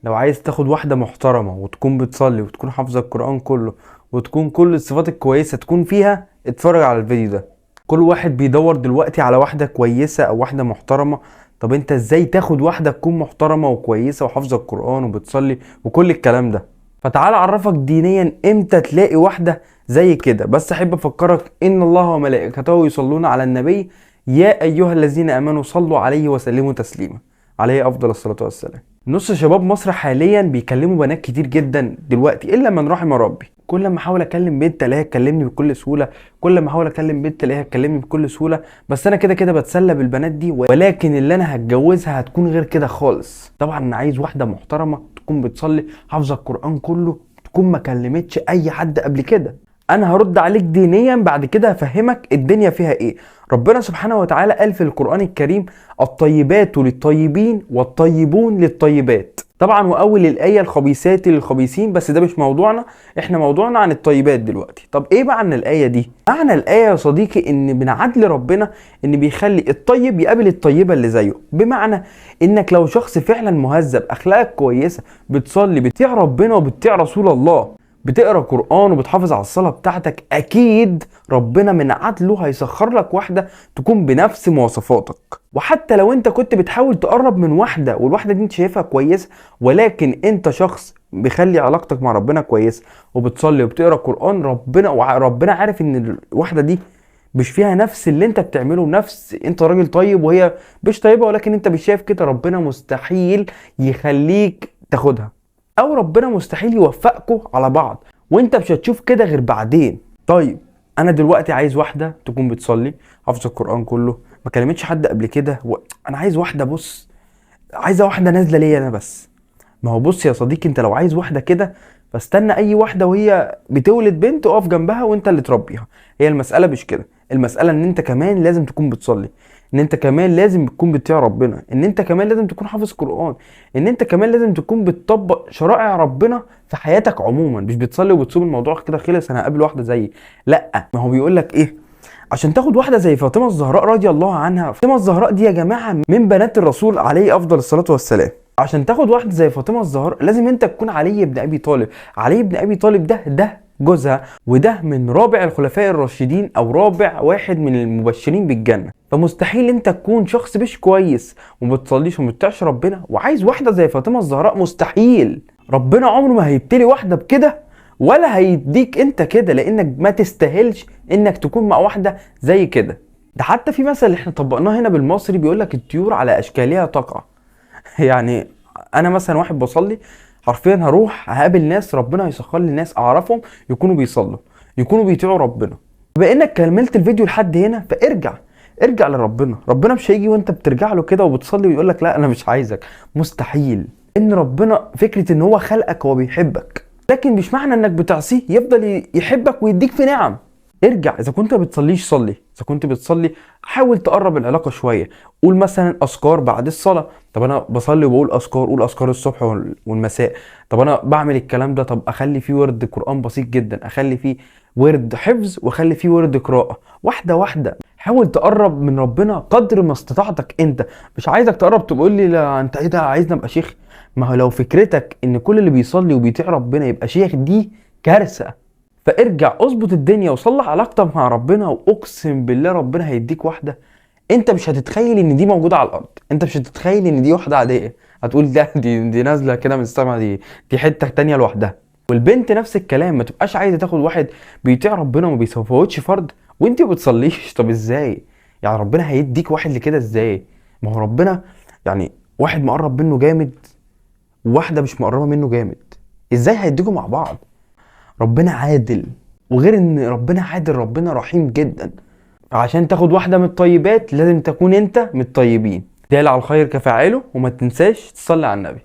لو عايز تاخد واحدة محترمة وتكون بتصلي وتكون حافظة القرآن كله وتكون كل الصفات الكويسة تكون فيها، اتفرج على الفيديو ده. كل واحد بيدور دلوقتي على واحدة كويسة او واحدة محترمة. طب انت ازاي تاخد واحدة تكون محترمة وكويسة وحافظة القرآن وبتصلي وكل الكلام ده؟ فتعال اعرفك دينيا امتى تلاقي واحدة زي كده. بس احب افكرك ان الله وملائكته يصلون على النبي يا ايها الذين امنوا صلوا عليه وسلموا تسليما، عليه افضل الصلاة والسلام. نص شباب مصر حاليا بيكلموا بنات كتير جدا دلوقتي الا من رحم ربي. كل ما احاول اكلم بنت الاقيها تكلمني بكل سهوله، كل ما احاول اكلم بنت الاقيها تكلمني بكل سهوله. بس انا كده كده بتسلى بالبنات دي، ولكن اللي انا هتجوزها هتكون غير كده خالص. طبعا انا عايز واحده محترمه تكون بتصلي حافظه القران كله، تكون ما كلمتش اي حد قبل كده. انا هرد عليك دينيا بعد كده هفهمك الدنيا فيها ايه. ربنا سبحانه وتعالى قال في القرآن الكريم الطيبات للطيبين والطيبون للطيبات. طبعا واول الايه الخبيثات للخبيثين، بس ده مش موضوعنا، احنا موضوعنا عن الطيبات دلوقتي. طب ايه معنى الايه دي؟ معنى الايه يا صديقي ان من عدل ربنا ان بيخلي الطيب يقابل الطيبه اللي زيه. بمعنى انك لو شخص فعلا مهذب اخلاقك كويسه بتصلي بتطيع ربنا وبتطيع رسول الله، بتقرا قرآن وبتحافظ على الصلاة بتاعتك، اكيد ربنا من عدله هيسخر لك واحدة تكون بنفس مواصفاتك. وحتى لو انت كنت بتحاول تقرب من واحدة والواحدة دي انت شايفها كويسة، ولكن انت شخص بيخلي علاقتك مع ربنا كويسة وبتصلي وبتقرا قرآن، ربنا عارف ان الواحدة دي مش فيها نفس اللي انت بتعمله، نفس انت راجل طيب وهي مش طيبة، ولكن انت مش شايف كده، ربنا مستحيل يخليك تاخدها، او ربنا مستحيل يوفقكوا على بعض، وانت مش هتشوف كده غير بعدين. طيب انا دلوقتي عايز واحده تكون بتصلي حافظه القران كله، ما كلمتش حد قبل كده، انا عايز واحده، بص، عايزه واحده نازله ليا انا بس. ما هو بص يا صديقي، انت لو عايز واحده كده فاستنى اي واحده وهي بتولد بنت اقف جنبها وانت اللي تربيها. هي المساله مش كده، المساله ان انت كمان لازم تكون بتصلي، ان انت كمان لازم تكون بتطيع ربنا، ان انت كمان لازم تكون حافظ قرآن، ان انت كمان لازم تكون بتطبق شرائع ربنا في حياتك عموما. مش بتصلي وبتصوم الموضوع كده خلص انا هقابل واحده زيي، لا. ما هو بيقول لك ايه؟ عشان تاخد واحده زي فاطمه الزهراء رضي الله عنها. فاطمه الزهراء دي يا جماعه من بنات الرسول عليه افضل الصلاه والسلام. عشان تاخد واحده زي فاطمه الزهراء لازم انت تكون علي بن ابي طالب. علي بن ابي طالب ده جوزها، وده من رابع الخلفاء الراشدين او رابع واحد من المبشرين بالجنه. فمستحيل انت تكون شخص مش كويس وما بتصليش وما بتطيعش ربنا وعايز واحده زي فاطمه الزهراء، مستحيل. ربنا عمره ما هيبتلي واحده بكده ولا هيديك انت كده، لانك ما تستاهلش انك تكون مع واحده زي كده. ده حتى في مثل اللي احنا طبقناه هنا بالمصري بيقول لك الطيور على اشكالها تقع. يعني انا مثلا واحد بصلي حرفيا هروح هقابل ناس ربنا هيسخر لي ناس اعرفهم يكونوا بيصلوا يكونوا بيطيعوا ربنا. بما انك كملت الفيديو لحد هنا ارجع لربنا. ربنا مش هيجي وانت بترجع له كده وبتصلي ويقول لك لا انا مش عايزك، مستحيل. ان ربنا فكره ان هو خلقك هو بيحبك، لكن مش معنى انك بتعصيه يفضل يحبك ويديك في نعم. ارجع، اذا كنت ما بتصليش صلي، اذا كنت بتصلي حاول تقرب العلاقه شويه. قول مثلا اذكار بعد الصلاه. طب انا بصلي وبقول اذكار، قول اذكار الصبح والمساء. طب انا بعمل الكلام ده، طب اخلي فيه ورد قران بسيط جدا، اخلي فيه ورد حفظ واخلي فيه ورد قراءه. واحده واحده حاول تقرب من ربنا قدر ما استطاعتك. انت مش عايزك تقرب تقول لي لا انت ايه ده عايزني ابقى شيخ. ما هو لو فكرتك ان كل اللي بيصلي وبيطيع ربنا يبقى شيخ، دي كارثه. فارجع اظبط الدنيا وصلح علاقتك مع ربنا، واقسم بالله ربنا هيديك واحده انت مش هتتخيل ان دي موجوده على الارض. انت مش هتتخيل ان دي واحده عاديه، هتقول ده دي نازله كده من السما، دي حته تانية لوحدها. والبنت نفس الكلام، ما تبقاش عايزه تاخد واحد بيطيع ربنا وما بيفوتش فرض وانت ما بتصليش. طب ازاي يعني ربنا هيديك واحد لكده ازاي؟ ما هو ربنا يعني واحد مقرب منه جامد وواحده مش مقربه منه جامد، ازاي هيديكوا مع بعض؟ ربنا عادل، وغير ان ربنا عادل ربنا رحيم جدا. عشان تاخد واحدة من الطيبات لازم تكون انت من الطيبين. دال على الخير كفاعله، وما تنساش تصلي على النبي.